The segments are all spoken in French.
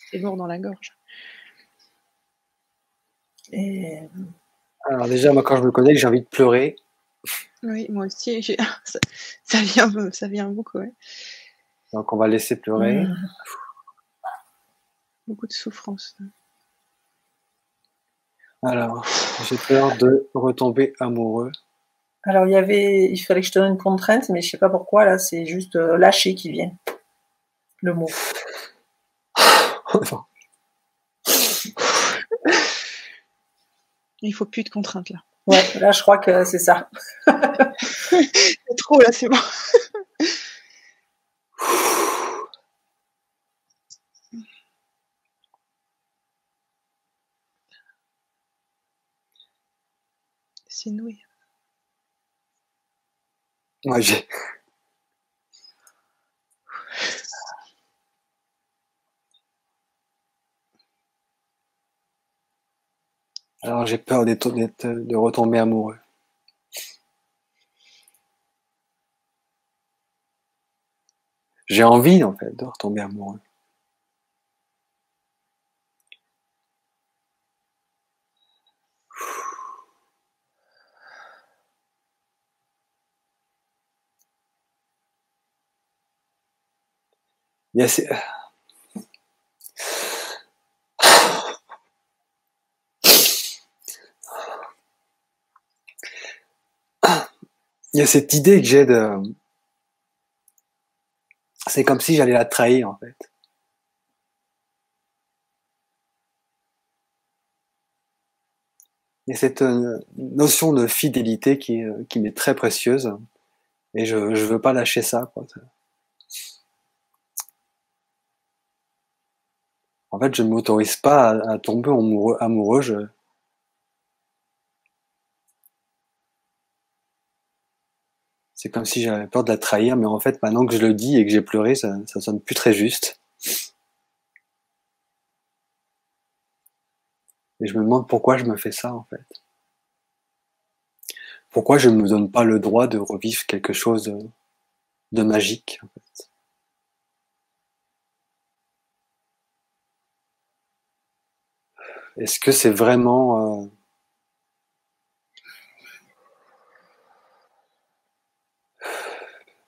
C'est lourd dans la gorge. Et... Alors déjà, moi, quand je me connais, j'ai envie de pleurer. Oui, moi aussi, ça vient beaucoup, ouais. Donc, on va laisser pleurer. Beaucoup de souffrance. Alors, j'ai peur de retomber amoureux. Alors, il fallait que je te donne une contrainte, mais je sais pas pourquoi, là, c'est juste lâcher qui vient. Le mot. Il faut plus de contraintes, là. Ouais, là, je crois que c'est ça. C'est trop, là, c'est bon. C'est noué. Moi, j'ai... Alors, j'ai peur de retomber amoureux. J'ai envie, en fait, de retomber amoureux. Il y a ces... Il y a cette idée que j'ai de... C'est comme si j'allais la trahir, en fait. Il y a cette notion de fidélité qui m'est très précieuse. Et je veux pas lâcher ça, quoi. En fait, je ne m'autorise pas à tomber amoureux. C'est comme si j'avais peur de la trahir, mais en fait, maintenant que je le dis et que j'ai pleuré, ça sonne plus très juste. Et je me demande pourquoi je me fais ça, en fait. Pourquoi je ne me donne pas le droit de revivre quelque chose de magique, en fait. Est-ce que c'est vraiment...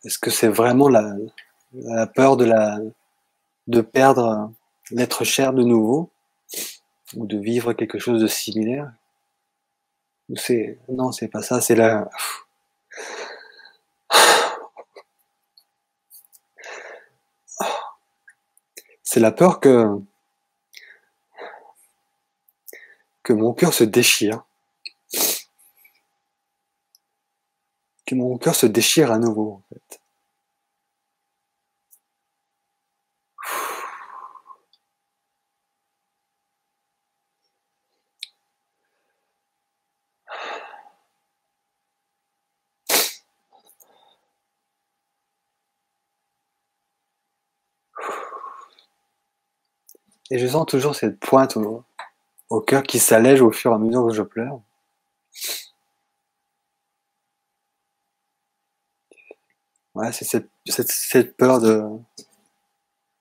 Est-ce que c'est vraiment la peur de perdre l'être cher de nouveau, ou de vivre quelque chose de similaire? Ou c'est... Non, c'est pas ça, c'est la... C'est la peur que mon cœur se déchire. Que mon cœur se déchire à nouveau, en fait. Et je sens toujours cette pointe au cœur qui s'allège au fur et à mesure que je pleure. Ouais, c'est cette peur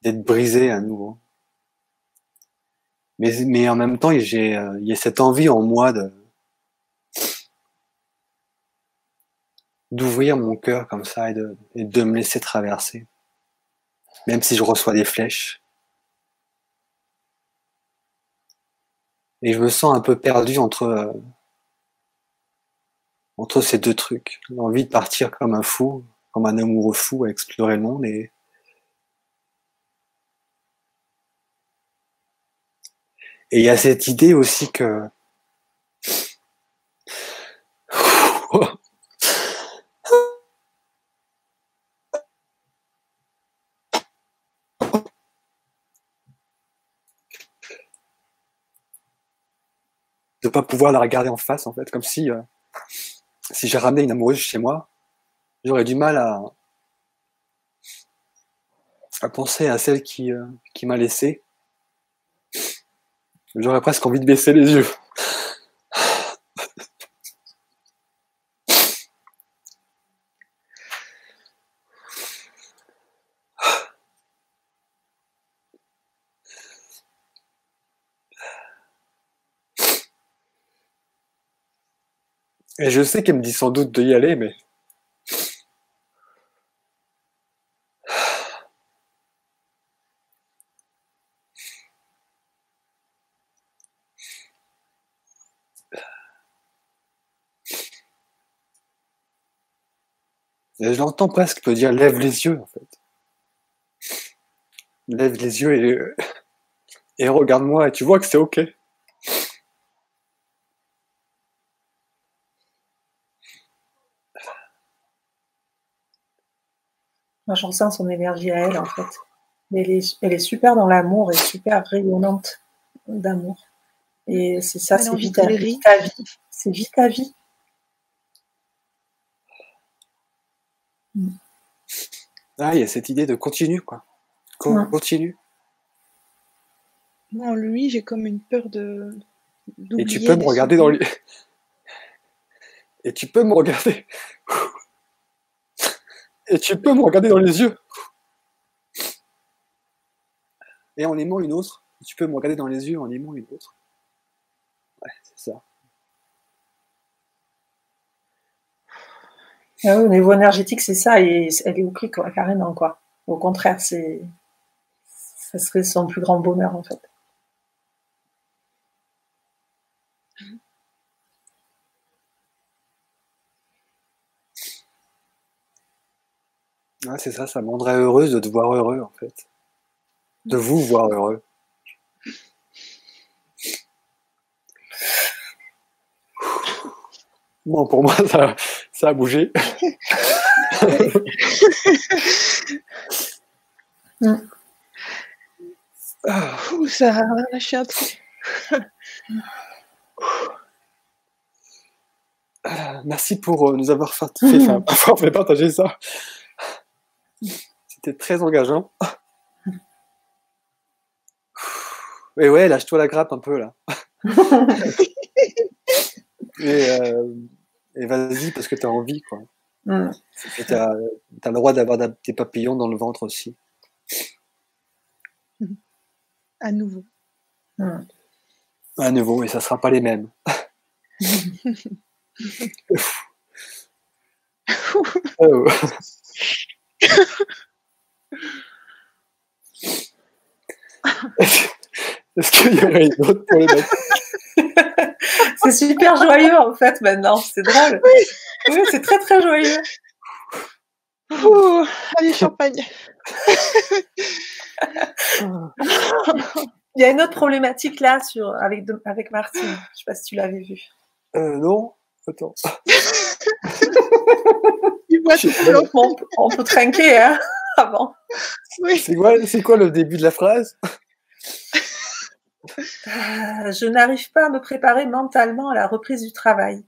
d'être brisé à nouveau. Mais en même temps, il y a cette envie en moi d'ouvrir mon cœur comme ça et de me laisser traverser. Même si je reçois des flèches. Et je me sens un peu perdu entre ces deux trucs. L'envie de partir comme un fou, comme un amoureux fou à explorer le monde et il y a cette idée aussi que de pas pouvoir la regarder en face, en fait, comme si j'ai ramené une amoureuse chez moi, j'aurais du mal à penser à celle qui m'a laissé. J'aurais presque envie de baisser les yeux. Et je sais qu'elle me dit sans doute de y aller, mais et je l'entends presque me dire lève les yeux, en fait. Lève les yeux et regarde-moi, et tu vois que c'est ok. Moi, je ressens son énergie à elle, en fait. Elle est super dans l'amour et super rayonnante d'amour. Et c'est ça, c'est vite ta vie. C'est vite ta vie. Ah, il y a cette idée de continue, quoi. Continue. Non, lui, j'ai comme une peur d'oublier. Et tu peux me regarder dans les... Et tu peux me regarder. Et tu peux me regarder dans les yeux. Et en aimant une autre. Tu peux me regarder dans les yeux en aimant une autre. Ouais, c'est ça. Ah oui, au niveau énergétique, c'est ça. Et elle est ok, quoi, carrément, quoi. Au contraire, ça serait son plus grand bonheur, en fait. Ouais, c'est ça, ça me rendrait heureuse de te voir heureux, en fait. De vous voir heureux. Bon, pour moi, ça a bougé. Ça a lâché un truc. Merci pour nous avoir fait partager ça. C'était très engageant. Et ouais, lâche-toi la grappe un peu, là. Et vas-y, parce que t'as envie, quoi. Et t'as le droit d'avoir des papillons dans le ventre aussi. À nouveau. À nouveau, et ça sera pas les mêmes. Oh. Est-ce qu'il y aurait une autre problématique? C'est super joyeux, en fait, maintenant. C'est drôle. Oui, c'est très, très joyeux. Allez, champagne. Il y a une autre problématique, là, avec Martine. Je ne sais pas si tu l'avais vue. Non. Attends. On peut trinquer, hein, avant. Oui. C'est quoi le début de la phrase? Je n'arrive pas à me préparer mentalement à la reprise du travail.